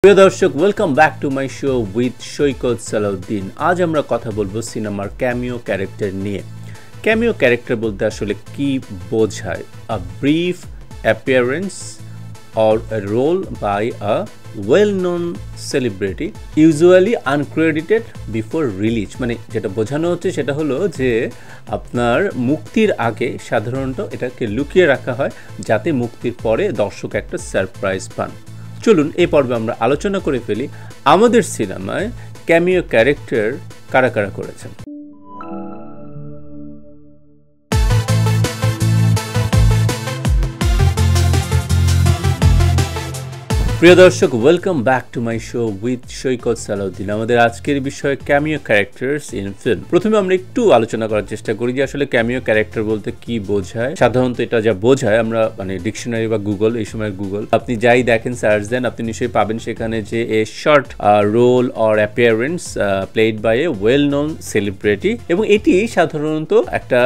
প্রিয় দর্শক, welcome back to my show with Saikat Salauddin. আজ আমরা কথা বলবো সিনেমার ক্যামিও ক্যারেক্টার নিয়ে। ক্যামিও ক্যারেক্টার বলতে আসলে কি বোঝায়? A brief appearance or a role by a well-known celebrity, usually uncredited before release। মানে যেটা বোঝানো হচ্ছে সেটা হলো যে আপনার মুক্তির আগে সাধারণত এটাকে লুকিয়ে রাখা হয় যাতে মুক্তির পরে দর্শক একটা সারপ্রাইজ পান। চলুন এই পর্বে আমরা আলোচনা করে ফেলি আমাদের সিনেমায় ক্যামিও ক্যারেক্টার কারা কারা করেছেন। প্রিয় দর্শক, welcome back to my show with Saikat Salauddin. আমাদের আজকের বিষয় ক্যামিও ক্যারেক্টার্স ইন ফিল্ম। প্রথমে আমরা একটু আলোচনা করার চেষ্টা করি যে আসলে ক্যামিও ক্যারেক্টার বলতে কি বোঝায়। সাধারণত এটা যা বোঝায়, আমরা মানে ডিকশনারি বা গুগল, এই সময় গুগল আপনি যাই দেখেন, সার্চ দেন, আপনি নিশ্চয়ই পাবেন সেখানে যে a short role or appearance played by a well known celebrity, এবং এটি সাধারণত একটা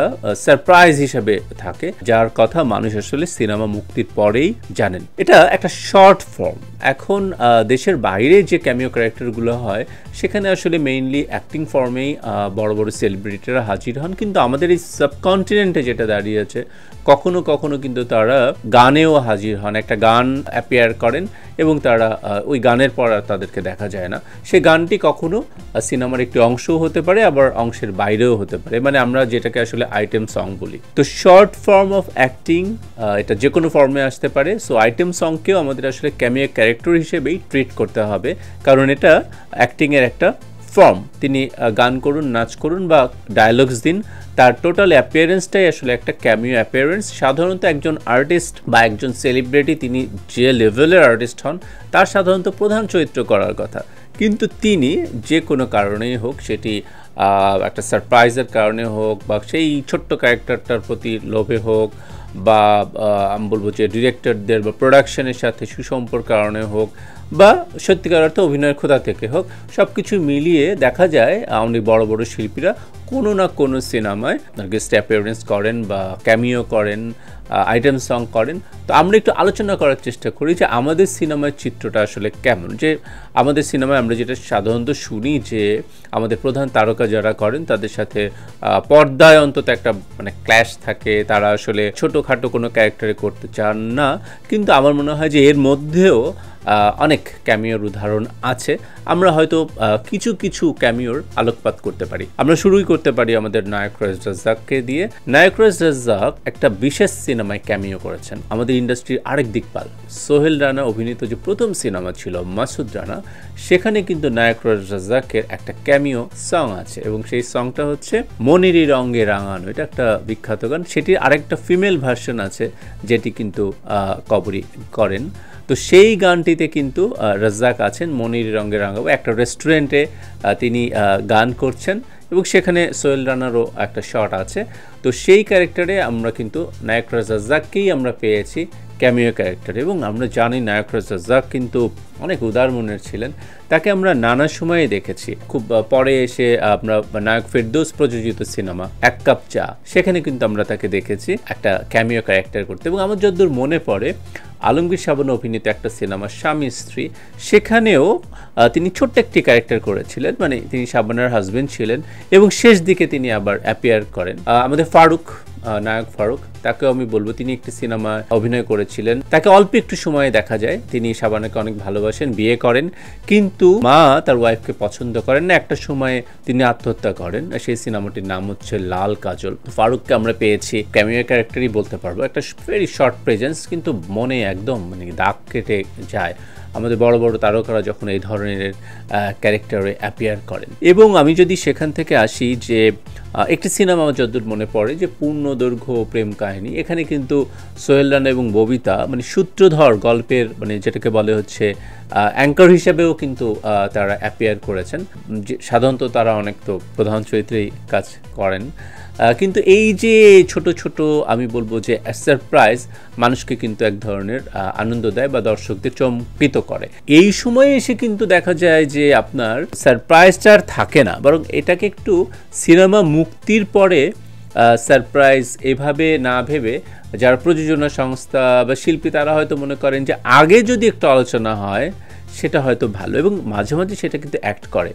সারপ্রাইজ হিসেবে থাকে যার কথা মানুষ আসলে সিনেমা মুক্তির পরেই জানেন। এটা একটা শর্ট ফর্ম। এখন দেশের বাইরে যে ক্যামিও ক্যারেক্টারগুলো হয় সেখানে আসলে মেইনলি অ্যাক্টিং ফর্মেই বড় বড় সেলিব্রিটিরা হাজির হন, কিন্তু আমাদের এই সাবকন্টিনেন্টে যেটা দাঁড়িয়েছে কখনো কখনো কিন্তু তারা গানেও হাজির হন, একটা গান অ্যাপিয়ার করেন এবং তারা ওই গানের পর আর তাদেরকে দেখা যায় না। সেই গানটি কখনো সিনেমার একটি অংশও হতে পারে, আবার অংশের বাইরেও হতে পারে, মানে আমরা যেটাকে আসলে আইটেম সং বলি। তো শর্ট ফর্ম অফ অ্যাক্টিং এটা যে কোনো ফর্মে আসতে পারে। সো আইটেম সংকেও আমাদের আসলে ক্যামিও ক্যারেক্টার হিসেবেই ট্রিট করতে হবে, কারণ এটা অ্যাক্টিংয়ের একটা ফর্ম। তিনি গান করুন, নাচ করুন বা ডায়ালগস দিন, তার টোটাল অ্যাপিয়ারেন্সটাই আসলে একটা ক্যামিও অ্যাপিয়ারেন্স। সাধারণত একজন আর্টিস্ট বা একজন সেলিব্রিটি তিনি যে লেভেলের আর্টিস্ট হন তার সাধারণত প্রধান চরিত্র করার কথা, কিন্তু তিনি যে কোনো কারণেই হোক, সেটি একটা সারপ্রাইজের কারণে হোক বা সেই ছোট্ট ক্যারেক্টারটার প্রতি লোভে হোক বা আমি বলবো যে ডিরেক্টরদের বা প্রোডাকশনের সাথে সুসম্পর্ক কারণে হোক বা সত্যিকার অর্থে অভিনয়ের খোদা থেকে হোক, সব কিছু মিলিয়ে দেখা যায় অনেক বড় বড় শিল্পীরা কোনো না কোনো সিনেমায় গেস্ট অ্যাপিয়ারেন্স করেন বা ক্যামিও করেন, আইটেম সং করেন। তো আমরা একটু আলোচনা করার চেষ্টা করি যে আমাদের সিনেমার চিত্রটা আসলে কেমন। যে আমাদের সিনেমায় আমরা যেটা সাধারণত শুনি যে আমাদের প্রধান তারকা যারা করেন তাদের সাথে পর্দায় অন্তত একটা মানে ক্ল্যাশ থাকে, তারা আসলে ছোটোখাটো কোনো ক্যারেক্টারে করতে চান না, কিন্তু আমার মনে হয় যে এর মধ্যেও অনেক ক্যামিওর উদাহরণ আছে। আমরা হয়তো কিছু কিছু ক্যামিওর আলোকপাত করতে পারি। আমরা শুরুই করতে পারি আমাদের নায়করাজ রাজ্জাককে দিয়ে। নায়করাজ রাজ্জাক একটা বিশেষ সিনেমায় ক্যামিও করেছেন, আমাদের ইন্ডাস্ট্রির আরেক দিকপাল সোহেল রানা অভিনীত যে প্রথম সিনেমা ছিল মাসুদ রানা, সেখানে কিন্তু নায়করাজ রাজ্জাকের একটা ক্যামিও সং আছে এবং সেই সংটা হচ্ছে মনিরি রঙে রাঙানো। এটা একটা বিখ্যাত গান। সেটির আরেকটা ফিমেল ভার্সন আছে যেটি কিন্তু কবরী করেন। তো সেই গানটিতে কিন্তু রাজ্জাক আছেন মনির রঙে রাঙাবো, একটা রেস্টুরেন্টে তিনি গান করছেন এবং সেখানে সোহেল রানারও একটা শট আছে। তো সেই ক্যারেক্টারে আমরা কিন্তু নায়করাজ রাজ্জাককেই আমরা পেয়েছি ক্যামিও ক্যারেক্টার, এবং আমরা জানি নায়করাজ রাজ্জাক কিন্তু অনেক উদার মনের ছিলেন। তাকে আমরা নানা সময়ে দেখেছি। খুব পরে এসে আমরা নায়ক ফেরদৌস প্রযোজিত সিনেমা এক কাপ চা, সেখানে কিন্তু আমরা তাকে দেখেছি একটা ক্যামিও ক্যারেক্টার করতে। এবং আমার যতদূর মনে পড়ে আলমগীর শাবানা অভিনীত একটা সিনেমা স্বামী স্ত্রী, সেখানেও তিনি ছোট্ট একটি ক্যারেক্টার করেছিলেন, মানে তিনি শাবানার হাজবেন্ড ছিলেন এবং শেষ দিকে তিনি আবার অ্যাপিয়ার করেন। আমাদের ফারুক, নায়ক ফারুক, তাকেও আমি বলবো তিনি একটি সিনেমায় অভিনয় করেছিলেন। তাকে অল্প একটু সময়ে দেখা যায়, তিনি শাবানাকে অনেক ভালোবাসেন, বিয়ে করেন, কিন্তু মা তার ওয়াইফকে পছন্দ করেন না। একটা সময়ে তিনি আত্মহত্যা করেন, সেই সিনেমাটির নাম হচ্ছে লাল কাজল। ফারুককে আমরা পেয়েছি ক্যামিও ক্যারেক্টারই বলতে পারবো, একটা ভেরি শর্ট প্রেজেন্স, কিন্তু মনে একদম মানে দাগ কেটে যায় আমাদের বড় বড় তারকারা যখন এই ধরনের ক্যারেক্টারে অ্যাপিয়ার করেন। এবং আমি যদি সেখান থেকে আসি যে একটি সিনেমা আমার যতদূর মনে পড়ে যে পূর্ণদৈর্ঘ্য প্রেম কাহিনী, এখানে কিন্তু সোহেল রানা এবং ববিতা মানে সূত্রধর গল্পের মানে যেটাকে বলে হচ্ছে অ্যাঙ্কর হিসেবেও কিন্তু তারা অ্যাপিয়ার করেছেন। সাধারণত তারা অনেক তো প্রধান চরিত্রেই কাজ করেন, কিন্তু এই যে ছোট ছোট আমি বলবো যে সারপ্রাইজ মানুষকে কিন্তু এক ধরনের আনন্দ দেয় বা দর্শকদের চমকিত করে। এই সময়ে এসে কিন্তু দেখা যায় যে আপনার সারপ্রাইজটা আর থাকে না, বরং এটাকে একটু সিনেমা মুক্তির পরে সারপ্রাইজ এভাবে না ভেবে যারা প্রযোজনা সংস্থা বা শিল্পী তারা হয়তো মনে করেন যে আগে যদি একটু আলোচনা হয় সেটা হয়তো ভালো, এবং মাঝে মাঝে সেটা কিন্তু অ্যাক্ট করে।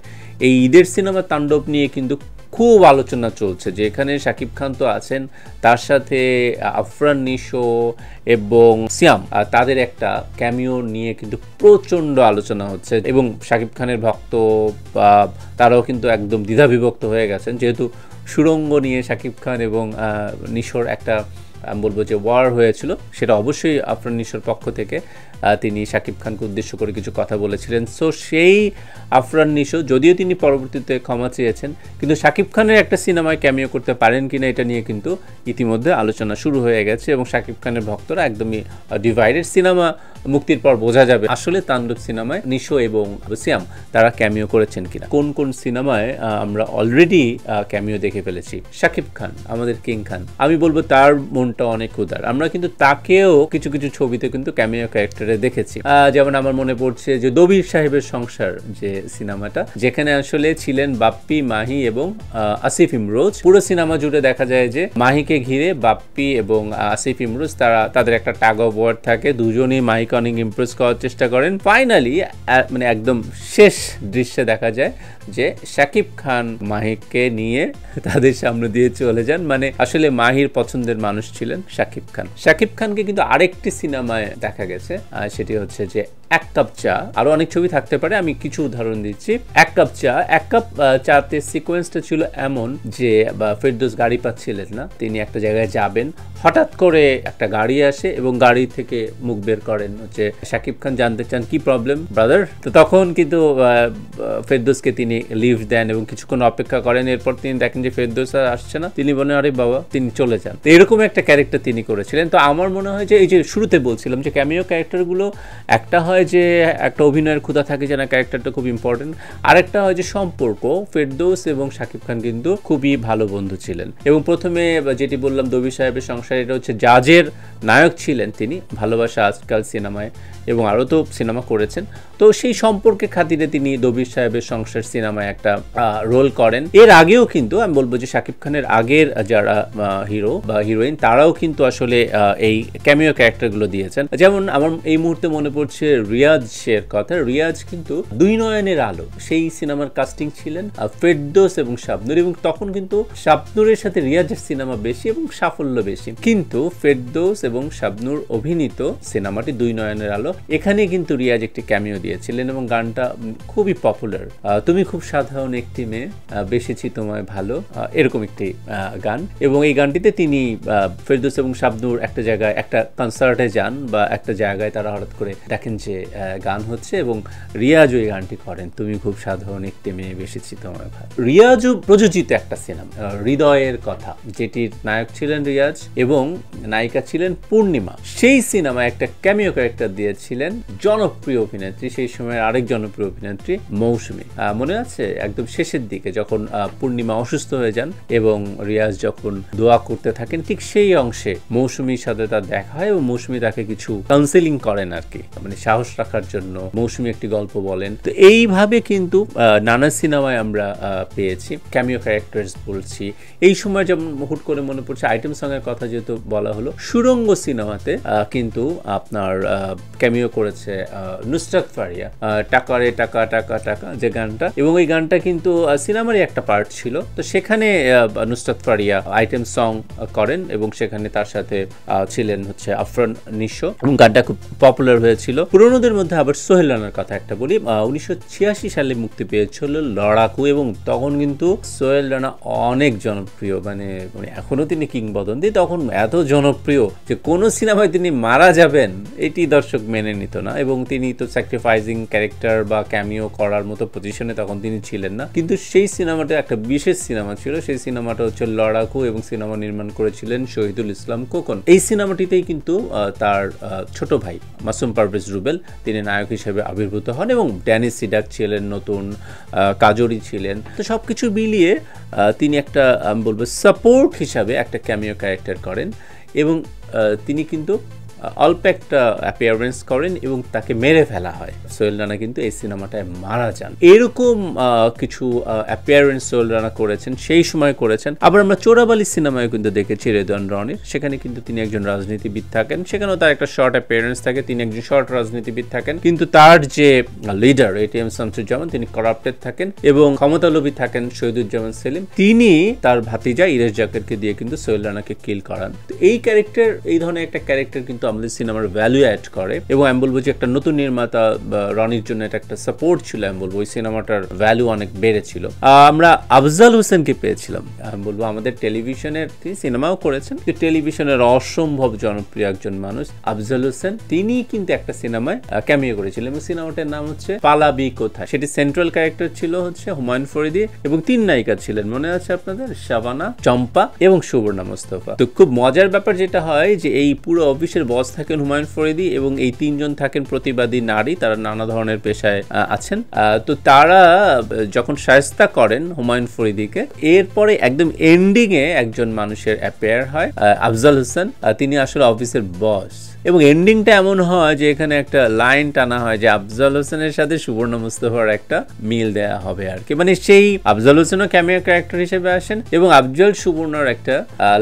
এই ঈদের সিনেমা তাণ্ডব নিয়ে কিন্তু খুব আলোচনা চলছে, যে এখানে শাকিব খান তো আছেন, তার সাথে আফরান নিশো এবং সিয়াম, তাদের একটা ক্যামিও নিয়ে কিন্তু প্রচণ্ড আলোচনা হচ্ছে, এবং শাকিব খানের ভক্ত তারাও কিন্তু একদম দ্বিধাবিভক্ত হয়ে গেছেন, যেহেতু সুড়ঙ্গ নিয়ে শাকিব খান এবং নিশোর একটা আমি বলবো যে ওয়ার হয়েছিল, সেটা অবশ্যই আফরান নিশোর পক্ষ থেকে তিনি শাকিব খানকে উদ্দেশ্য করে কিছু কথা বলেছিলেন। সো সেই আফরান নিশো, যদিও তিনি পরবর্তীতে ক্ষমা চেয়েছেন, কিন্তু শাকিব খানের একটা সিনেমায় ক্যামিও করতে পারেন কিনা এটা নিয়ে কিন্তু ইতিমধ্যে আলোচনা শুরু হয়ে গেছে, এবং শাকিব খানের ভক্তরা একদমই ডিভাইডেড। সিনেমা মুক্তির পর বোঝা যাবে আসলে তাণ্ডব সিনেমায় নিশো এবং সিয়াম তারা ক্যামিও করেছেন কিনা। কোন কোন সিনেমায় আমরা অলরেডি ক্যামিও দেখে ফেলেছি। শাকিব খান, আমাদের কিং খান, আমি বলবো তার মনটা অনেক উদার। আমরা কিন্তু তাকেও কিছু কিছু ছবিতে কিন্তু ক্যামিও ক্যারেক্টারে দেখেছি, যেমন আমার মনে পড়ছে যে দবির সাহেবের সংসার যে সিনেমাটা, যেখানে আসলে ছিলেন বাপ্পি, মাহি এবং আসিফ ইমরোজ। পুরো সিনেমা জুড়ে দেখা যায় যে মাহিকে ঘিরে বাপ্পি এবং আসিফ ইমরোজ তাদের একটা টাগ অফ ওয়ার থাকে, দুজনেই মাহিকে অনেক ইমপ্রেস করার চেষ্টা করেন। ফাইনালি মানে একদম শেষ দৃশ্যে দেখা যায় যে শাকিব খান মাহিকে নিয়ে তাদের সামনে দিয়ে চলে যান। মানে আসলে মাহির পছন্দের মানুষ ছিলেন শাকিব খান। শাকিব খানকে কিন্তু আরেকটি সিনেমায় দেখা গেছে, সেটি হচ্ছে যে এক কাপ চা। আরো অনেক ছবি থাকতে পারে, আমি কিছু উদাহরণ দিচ্ছি। এক কাপ চা, এক কাপ চাতে সিকোয়েন্সটা ছিল এমন যে ফেরদৌস গাড়ি পাচ্ছিলেন না, তিনি একটা জায়গায় যাবেন, হঠাৎ করে একটা গাড়ি আসে এবং গাড়ি থেকে মুখ বের করেন হচ্ছে শাকিব খান, জানতে চান কি প্রবলেম ব্রাদার। তো তখন কিন্তু ফেরদৌসকে তিনি লিফট দেন এবং কিছুক্ষণ অপেক্ষা করেন। এরপর তিনি দেখেন যে ফেরদৌস আসছে না, তিনি বলেন আরে বাবা, তিনি চলে যান। তো এরকম একটা ক্যারেক্টার তিনি করেছিলেন। তো আমার মনে হয় যে এই যে শুরুতে বলছিলাম যে ক্যামিও ক্যারেক্টারগুলো একটা হয় যে একটা অভিনয়ের ক্ষুধা থাকে যে না ক্যারেক্টারটা খুব ইম্পর্টেন্ট, আরেকটা হয় যে সম্পর্ক। ফেরদৌস এবং শাকিব খান কিন্তু খুবই ভালো বন্ধু ছিলেন, এবং প্রথমে যেটি বললাম দবির সাহেবের সংসার, এটা হচ্ছে জাজের নায়ক ছিলেন তিনি, ভালোবাসা আজকাল সিনেমায়, এবং আরও তো সিনেমা করেছেন। তো সেই সম্পর্কে খাতিরে তিনি দবির সাহেবের সংসার সিনেমায় একটা রোল করেন। এর আগেও কিন্তু আমি বলবো যে শাকিব খানের আগের যারা হিরো বা হিরোইন, তারাও কিন্তু আসলে এই ক্যামিও ক্যারেক্টারগুলো দিয়েছেন। যেমন আমার এই মুহূর্তে মনে পড়ছে রিয়াজের কথা। রিয়াজ কিন্তু দুই নয়নের আলো সেই সিনেমার কাস্টিং ছিলেন ফেরদৌস এবং শাবনূর, এবং তখন কিন্তু শাবনূরের সাথে রিয়াজের সিনেমা বেশি এবং সাফল্য বেশি, কিন্তু ফেরদৌস এবং শাবনূর অভিনীত সিনেমাটি দুই নয়নের আলো, এখানে কিন্তু রিয়াজ একটি ক্যামিও দিয়েছিলেন, এবং গানটা খুবই পপুলার। তুমি খুব সাধারণ একটি মেয়ে, বেসেছি তোমায় ভালো, এরকম একটি গান। এবং এই গানটিতে তিনি ফেরদৌস এবং শাবনূর একটা জায়গায় একটা কনসার্টে যান, বা একটা জায়গায় তারা হঠাৎ করে দেখেন যে গান হচ্ছে, এবং রিয়াজ ওই গানটি করেন, তুমি খুব সাধারণ একটি মেয়ে, বেসেছি তোমায় ভালো। রিয়াজও প্রযোজিত একটা সিনেমা হৃদয়ের কথা, যেটির নায়ক ছিলেন রিয়াজ এবং নায়িকা ছিলেন পূর্ণিমা। সেই সিনেমায় একটা ক্যামিও ক্যারেক্টার দিয়েছিলেন জনপ্রিয় অভিনেত্রী, সেই সময়ের আরেক জনপ্রিয় অভিনেত্রী মৌসুমী। মনে আছে একদম শেষের দিকে যখন পূর্ণিমা অসুস্থ হয়ে যান এবং রিয়াজ যখন দোয়া করতে থাকেন, ঠিক সেই অংশে মৌসুমীর সাথে তার দেখা হয়, এবং মৌসুমী তাকে কিছু কাউন্সেলিং করেন আর কি, মানে সাহস রাখার জন্য মৌসুমী একটি গল্প বলেন। তো এইভাবে কিন্তু নানা সিনেমায় আমরা পেয়েছি ক্যামিও ক্যারেক্টার্স। বলছি এই সময় যেমন হুট করে মনে পড়ছে আইটেম সং এর কথা যেহেতু বলা হলো, সুড়ঙ্গ সিনেমাতে কিন্তু আপনার ক্যামিও করেছে নুসরাত ফারিয়া, টাকা রে টাকা টাকা টাকা যে গানটা, এবং ওই গানটা কিন্তু সিনেমারই একটা পার্ট ছিল। তো সেখানে নুসরাত ফারিয়া আইটেম সং করেন, এবং সেখানে তার সাথে ছিলেন হচ্ছে আফরান নিশো, এবং গানটা খুব পপুলার হয়েছিল। পুরোনোদের মধ্যে আবার সোহেল রানার কথা একটা বলি, 1986 সালে মুক্তি পেয়েছিল লড়াকু, এবং তখন কিন্তু সোহেল রানা অনেক জনপ্রিয়, মানে এখনো তিনি কিংবদন্তি, তখন এত জনপ্রিয় যে কোনো সিনেমায় তিনি মারা যাবেন এটি দর্শক মেনে নিত না, এবং তিনি তো স্যাক্রিফাইসিং ক্যারেক্টার বা ক্যামিও করার মতো পজিশনে তখন তিনি ছিলেন না। কিন্তু সেই সিনেমাটা একটা বিশেষ সিনেমা ছিল, সেই সিনেমাটা হচ্ছে লড়াকু, এবং সিনেমা নির্মাণ করেছিলেন শহীদুল ইসলাম খোকন। এই সিনেমাটিতেই কিন্তু তার ছোট ভাই মাসুম পারভেজ রুবেল তিনি নায়ক হিসেবে আবির্ভূত হন, এবং ড্যানি সিডাক ছিলেন নতুন, কাজরি ছিলেন। তো সবকিছু মিলিয়ে তিনি একটা আমি বলবো সাপোর্ট হিসাবে একটা ক্যামিও ক্যারেক্টার করেন, এবং তিনি কিন্তু অল্প একটা অ্যাপিয়ারেন্স করেন এবং তাকে মেরে ফেলা হয়। সোহেল রানা কিন্তু এই সিনেমাটায় মারা যান। এরকম কিছু অ্যাপিয়ারেন্স সোহেল রানা করেছেন, সেই সময় করেছেন। আবার আমরা চোরাবালি সিনেমায় কিন্তু দেখেছি রেদওয়ান রনির, সেখানে কিন্তু তিনি একজন রাজনীতিবিদ থাকেন, সেখানেও তার একটা শর্ট অ্যাপিয়ারেন্স থাকে, তিনি একজন শর্ট রাজনীতিবিদ থাকেন, কিন্তু তার যে লিডার এটিএম শামসুজ্জামান তিনি করাপ্টেড থাকেন এবং ক্ষমতালোভী থাকেন শহীদুজ্জামান সেলিম, তিনি তার ভাতিজা ইরেশ জাকেরকে দিয়ে কিন্তু সোহেল রানাকে কিল করান। তো এই ক্যারেক্টার, এই ধরনের একটা ক্যারেক্টার কিন্তু আমাদের সিনেমার ভ্যালু অ্যাড করে এবং আমি বলবো যে একটা নতুন নির্মাতা রনির জন্য এটা একটা সাপোর্ট ছিল। আমি বলবো ওই সিনেমাটার ভ্যালু অনেক বেড়েছিল। আমরা আফজাল হোসেনকে পেয়েছিলাম। আমি বলবো আমাদের টেলিভিশনের, তিনি সিনেমাও করেছেন, টেলিভিশনের অসম্ভব জনপ্রিয় একজন মানুষ আফজাল হোসেন। তিনি কিন্তু একটা সিনেমায় ক্যামিও করেছিলেন এবং সিনেমাটার নাম হচ্ছে পালাবি কোথায়। সেটি সেন্ট্রাল ক্যারেক্টার ছিল হচ্ছে হুমায়ুন ফরিদি এবং 3 নায়িকা ছিলেন, মনে আছে আপনাদের? শাবানা, চম্পা এবং সুবর্ণা মোস্তফা। তো খুব মজার ব্যাপার যেটা হয় যে এই পুরো অফিসের বস থাকেন হুমায়ুন ফরিদি এবং এই 3 জন থাকেন প্রতিবাদী নারী, তারা নানা ধরনের পেশায় আছেন। তো তারা যখন শায়েস্তা করেন হুমায়ুন ফরিদিকে, এরপরে একদম এন্ডিং এ একজন মানুষের অ্যাপিয়ার হয় আফজাল হোসেন, তিনি আসলে অফিসের বস এবং এন্ডিংটা এমন হয় যে এখানে একটা লাইন টানা হয় যে আফজাল হোসেনের সাথে সুবর্ণ মুস্তফার একটা মিল দেয়া হবে আর কি, মানে সেই আফজাল হোসেনও ক্যামিও ক্যারেক্টার হিসেবে আসেন এবং আফজাল সুবর্ণর একটা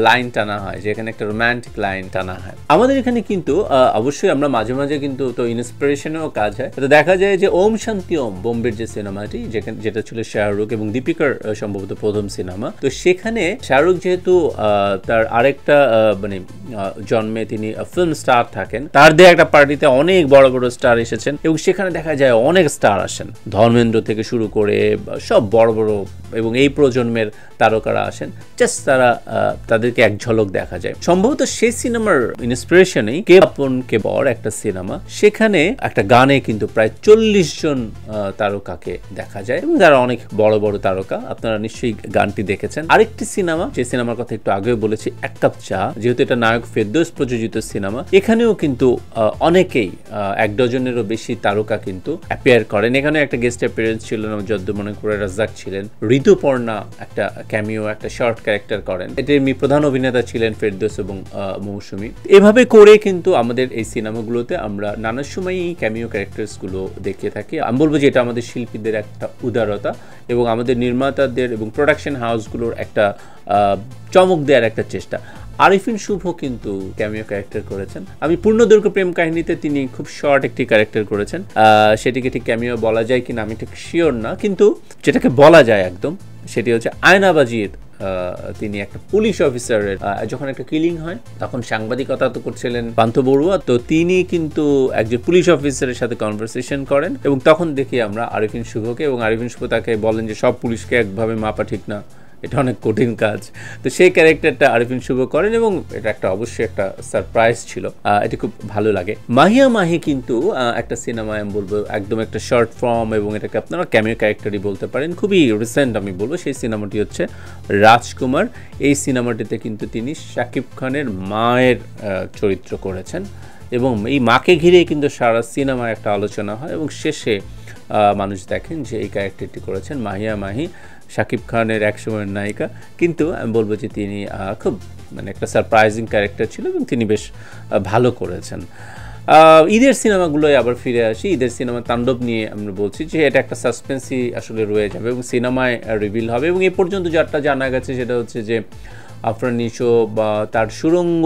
লাইন টানা হয়, যে এখানে একটা রোমান্টিক লাইন টানা হয়। আমাদের এখানে কিন্তু অবশ্যই আমরা মাঝে মাঝে কিন্তু তো ইন্সপিরেশনেও কাজ হয়। তো দেখা যায় যে ওম শান্তি ওম বোম্বের যে সিনেমাটি, যেটা ছিল শাহরুখ এবং দীপিকার সম্ভবত প্রথম সিনেমা, তো সেখানে শাহরুখ যেহেতু তার আরেকটা মানে জন্মে তিনি ফিল্ম স্টার থাকেন, তার দিয়ে একটা পার্টিতে অনেক বড় বড় স্টার এসেছেন এবং সেখানে দেখা যায় অনেক স্টার আসেন, ধর্মেন্দ্র থেকে শুরু করে সব বড় বড় এবং এই প্রজন্মের তারকারা আসেন। জাস্ট তাদেরকে এক ঝলক দেখা যায়। সম্ভবত সেই সিনেমার ইন্সপিরেশনেই কে আপন কে বর একটা সিনেমা, সেখানে একটা গানে কিন্তু প্রায় 40 জন তারকাকে দেখা যায় এবং যারা অনেক বড় বড় তারকা। আপনারা নিশ্চয়ই গানটি দেখেছেন। আরেকটি সিনেমা, যে সিনেমার কথা একটু আগেও বলেছি, এক কাপ চা, যেহেতু এটা নায়ক ফেরদৌস প্রযোজিত সিনেমা, এখানেও কিন্তু অনেকেই 1 ডজনেরও বেশি তারকা কিন্তু অ্যাপিয়ার করেন। এখানে একটা গেস্ট অ্যাপিয়ারেন্স ছিল, যদ্দূর মনে করে রাজ্জাক ছিলেন, ঋতুপর্ণা একটা ক্যামিও, একটা শর্ট ক্যারেক্টার করেন। এটির প্রধান অভিনেতা ছিলেন ফেরদৌস এবং মৌসুমী। এভাবে করে কিন্তু আমাদের এই সিনেমাগুলোতে আমরা নানা সময় এই ক্যামিও ক্যারেক্টার্স গুলো দেখে থাকি। আমি বলবো যে এটা আমাদের শিল্পীদের একটা উদারতা এবং আমাদের নির্মাতাদের এবং প্রোডাকশন হাউসগুলোর একটা চমক দেওয়ার একটা চেষ্টা। আরিফিন শুভ কিন্তু ক্যামিও ক্যারেক্টার করেছেন। আমি পূর্ণদৈর্ঘ্য প্রেম কাহিনীতে তিনি খুব শর্ট একটি ক্যারেক্টার করেছেন, সেটিকে ঠিক ক্যামিও বলা যায় কিনা আমি ঠিক শিওর না, কিন্তু যেটাকে বলা যায় একদম সেটি হচ্ছে আয়নাবাজির তিনি একটা পুলিশ অফিসারের, যখন একটা কিলিং হয় তখন সাংবাদিকতা তো করছিলেন পান্থ বড়ুয়া, তো তিনি কিন্তু একজন পুলিশ অফিসারের সাথে কনভারসেশন করেন এবং তখন দেখি আমরা আরিফিন শুভকে, এবং আরিফিন শুভ তাকে বলেন যে সব পুলিশকে একভাবে মাপা ঠিক না, এটা অনেক কঠিন কাজ। তো সেই ক্যারেক্টারটা আরিফিন শুভ করেন এবং এটা একটা অবশ্যই একটা সারপ্রাইজ ছিল, এটি খুব ভালো লাগে। মাহিয়া মাহি কিন্তু একটা সিনেমায় আমি বলবো একদম একটা শর্ট ফর্ম এবং এটাকে আপনারা ক্যামিও ক্যারেক্টারই বলতে পারেন, খুবই রিসেন্ট আমি বলবো। সেই সিনেমাটি হচ্ছে রাজকুমার। এই সিনেমাটিতে কিন্তু তিনি শাকিব খানের মায়ের চরিত্র করেছেন এবং এই মাকে ঘিরেই কিন্তু সারা সিনেমায় একটা আলোচনা হয় এবং শেষে মানুষ দেখেন যে এই ক্যারেক্টারটি করেছেন মাহিয়া মাহি, শাকিব খানের একসময়ের নায়িকা। কিন্তু আমি বলবো যে তিনি খুব মানে একটা সারপ্রাইজিং ক্যারেক্টার ছিল এবং তিনি বেশ ভালো করেছেন। ঈদের সিনেমাগুলোয় আবার ফিরে আসি। ঈদের সিনেমা তাণ্ডব নিয়ে আমরা বলছি যে এটা একটা সাসপেন্সই আসলে রয়ে যাবে এবং সিনেমায় রিভিল হবে এবং এ পর্যন্ত যারটা জানা গেছে সেটা হচ্ছে যে আফরান নিশো বা তার সুরঙ্গ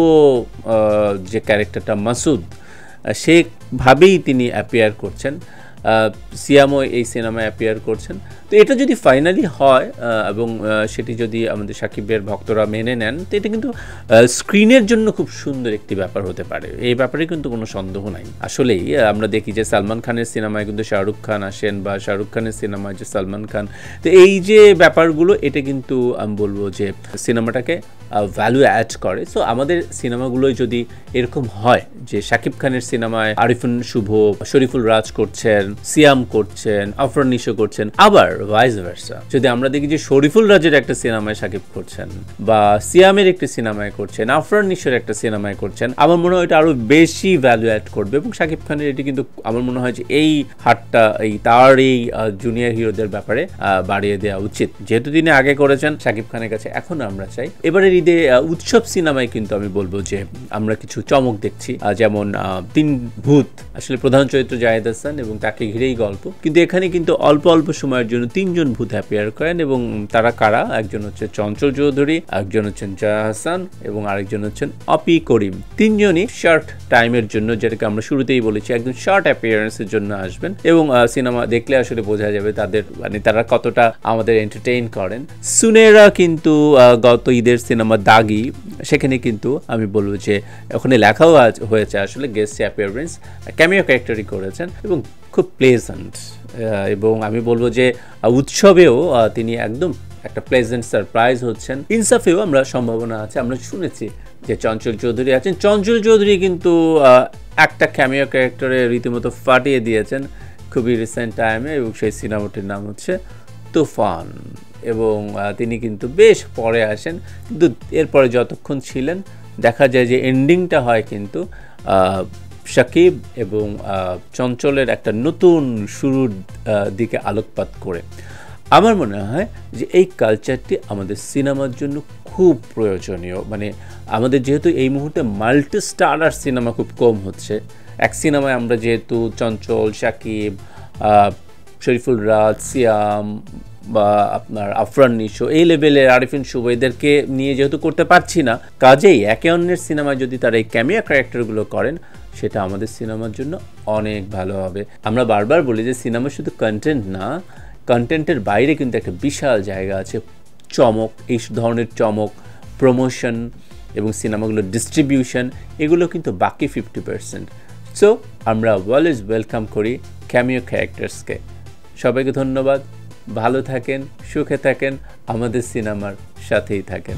যে ক্যারেক্টারটা মাসুদ, সেভাবেই তিনি অ্যাপিয়ার করছেন। সিয়ামও এই সিনেমায় অ্যাপিয়ার করছেন। তো এটা যদি ফাইনালি হয় এবং সেটি যদি আমাদের সাকিবের ভক্তরা মেনে নেন, তো এটা কিন্তু স্ক্রিনের জন্য খুব সুন্দর একটি ব্যাপার হতে পারে, এই ব্যাপারে কিন্তু কোনো সন্দেহ নাই। আসলেই আমরা দেখি যে সালমান খানের সিনেমায় কিন্তু শাহরুখ খান আসেন বা শাহরুখ খানের সিনেমায় যে সালমান খান, তো এই যে ব্যাপারগুলো এটা কিন্তু আমি বলবো যে সিনেমাটাকে ভ্যালু অ্যাড করে। সো আমাদের সিনেমাগুলোই যদি এরকম হয় যে শাকিব খানের সিনেমায় আরিফিন শুভ, শরীফুল রাজ করছেন সিয়াম করছেন, আফরান নিশো করছেন, আবার ভাইস ভার্সা যদি আমরা দেখি যে শরীফুল রাজের একটা সিনেমায় শাকিব করছেন বা সিয়ামের একটি সিনেমায় করছেন, আফরান নিশোর একটা সিনেমায় করছেন, আমার মনে হয় এটা আরো বেশি ভ্যালু অ্যাড করবে এবং শাকিব খানের এটি কিন্তু আমার মনে হয় যে এই হারটা তার এই জুনিয়র হিরোদের ব্যাপারে বাড়িয়ে দেওয়া উচিত। যেহেতু তিনি আগে করেছেন শাকিব খানের কাছে, এখন আমরা চাই এবারের ঈদে উৎসব সিনেমায় কিন্তু আমি বলবো যে আমরা কিছু চমক দেখছি, যেমন তিন ভূত, আসলে প্রধান চরিত্র জায়েদ হাসান এবং তাকে ঘিরেই গল্প, কিন্তু এখানে কিন্তু অল্প অল্প সময়ের জন্য তিনজন ভূত অ্যাপিয়ার করেন এবং তারা কারা? একজন হচ্ছে চঞ্চল চৌধুরী, একজন হচ্ছেন জয়া হাসান এবং আরেকজন হচ্ছেন অপি করিম। তিনজনই শর্ট টাইমের জন্য, যেটাকে আমরা শুরুতেই বলেছি, একদম শর্ট অ্যাপিয়ারেন্সের জন্য আসবেন এবং সিনেমা দেখলে আসলে বোঝা যাবে তাদের মানে তারা কতটা আমাদের এন্টারটেইন করেন। সুনেরা কিন্তু গত ঈদের সিনেমা দাগি, সেখানে কিন্তু আমি বলবো যে ওখানে লেখাও হয়েছে আসলে গেস্ট অ্যাপিয়ারেন্স, ক্যামিও ক্যারেক্টারই করেছেন এবং খুব প্লেজেন্ট, এবং আমি বলবো যে উৎসবেও তিনি একদম একটা প্লেজেন্ট সারপ্রাইজ হচ্ছেন। ইনসাফেও আমরা সম্ভাবনা আছে, আমরা শুনেছি যে চঞ্চল চৌধুরী আছেন। চঞ্চল চৌধুরী কিন্তু একটা ক্যামিও ক্যারেক্টারে রীতিমতো ফাটিয়ে দিয়েছেন খুবই রিসেন্ট টাইমে এবং সেই সিনেমাটির নাম হচ্ছে তুফান, এবং তিনি কিন্তু বেশ পরে আসেন, কিন্তু এরপরে যতক্ষণ ছিলেন দেখা যায় যে এন্ডিংটা হয় কিন্তু শাকিব এবং চঞ্চলের একটা নতুন শুরুর দিকে আলোকপাত করে। আমার মনে হয় যে এই কালচারটি আমাদের সিনেমার জন্য খুব প্রয়োজনীয়। মানে আমাদের যেহেতু এই মুহূর্তে মাল্টি স্টারার সিনেমা খুব কম হচ্ছে, এক সিনেমায় আমরা যেহেতু চঞ্চল, শাকিব, শরীফুল রাজ, সিয়াম বা আপনার আফরান নিশো, এই লেভেলের আরিফিন শুভ, এদেরকে নিয়ে যেহেতু করতে পারছি না, কাজেই একে অন্যের সিনেমায় যদি তারা এই ক্যামিয়া ক্যারেক্টারগুলো করেন সেটা আমাদের সিনেমার জন্য অনেক ভালো হবে। আমরা বারবার বলি যে সিনেমা শুধু কন্টেন্ট না, কন্টেন্টের বাইরে কিন্তু একটা বিশাল জায়গা আছে চমক, এই ধরনের চমক, প্রমোশন এবং সিনেমাগুলোর ডিস্ট্রিবিউশন, এগুলো কিন্তু বাকি 50%। সো আমরা অলওয়েজ ওয়েলকাম করি ক্যামিও ক্যারেক্টার্সকে। সবাইকে ধন্যবাদ, ভালো থাকেন, সুখে থাকেন, আমাদের সিনেমার সাথেই থাকেন।